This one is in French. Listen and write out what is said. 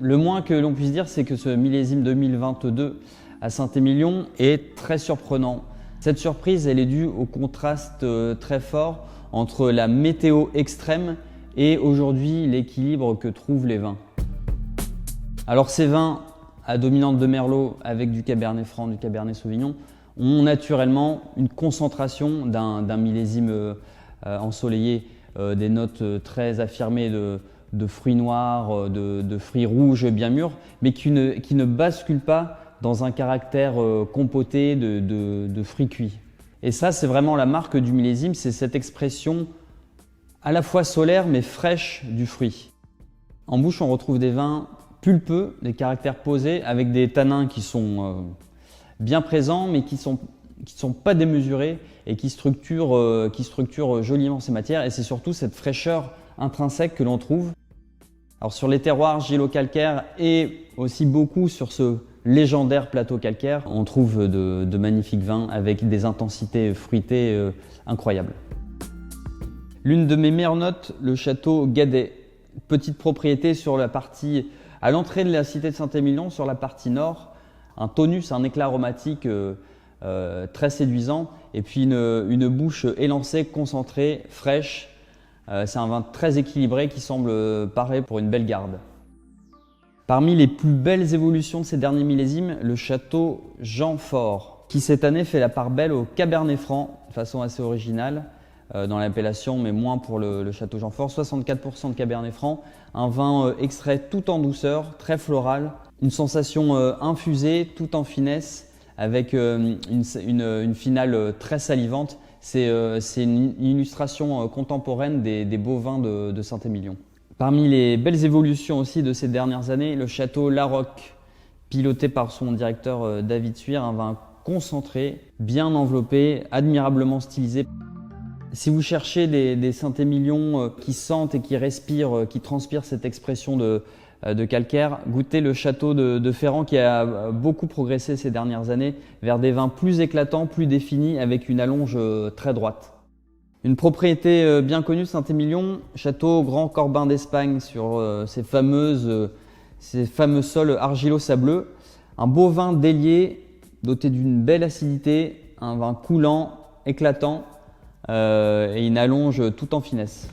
Le moins que l'on puisse dire, c'est que ce millésime 2022 à Saint-Émilion est très surprenant. Cette surprise, elle est due au contraste très fort entre la météo extrême et aujourd'hui l'équilibre que trouvent les vins. Alors ces vins à dominante de Merlot avec du Cabernet Franc, du Cabernet Sauvignon ont naturellement une concentration d'un millésime ensoleillé, des notes très affirmées de fruits noirs, de fruits rouges bien mûrs, mais qui ne basculent pas dans un caractère compoté de fruits cuits. Et ça, c'est vraiment la marque du millésime, c'est cette expression à la fois solaire mais fraîche du fruit. En bouche, on retrouve des vins pulpeux, des caractères posés, avec des tanins qui sont bien présents, mais qui sont pas démesurés et qui structurent joliment ces matières. Et c'est surtout cette fraîcheur intrinsèque que l'on trouve. Alors sur les terroirs gilo-calcaires et aussi beaucoup sur ce légendaire plateau calcaire, on trouve de magnifiques vins avec des intensités fruitées incroyables. L'une de mes meilleures notes, le château Gadet. Petite propriété sur la partie, à l'entrée de la cité de Saint-Émilion, sur la partie nord, un tonus, un éclat aromatique très séduisant, et puis une bouche élancée, concentrée, fraîche. C'est un vin très équilibré qui semble paré pour une belle garde. Parmi les plus belles évolutions de ces derniers millésimes, le château Jean Fort, qui cette année fait la part belle au Cabernet Franc, de façon assez originale, dans l'appellation, mais moins pour le château Jean Fort. 64% de Cabernet Franc, un vin extrait tout en douceur, très floral, une sensation infusée, tout en finesse, avec une finale très salivante. C'est une illustration contemporaine des beaux vins de Saint-Émilion. Parmi les belles évolutions aussi de ces dernières années, le château Larocque, piloté par son directeur David Suire, un vin concentré, bien enveloppé, admirablement stylisé. Si vous cherchez des Saint-Émilion qui sentent et qui respirent, qui transpirent cette expression de calcaire, goûtez le château de Ferrand qui a beaucoup progressé ces dernières années vers des vins plus éclatants, plus définis, avec une allonge très droite. Une propriété bien connue de Saint-Émilion, château Grand Corbin d'Espagne, sur ces fameux sols argilo-sableux. Un beau vin délié, doté d'une belle acidité, un vin coulant, éclatant et une allonge tout en finesse.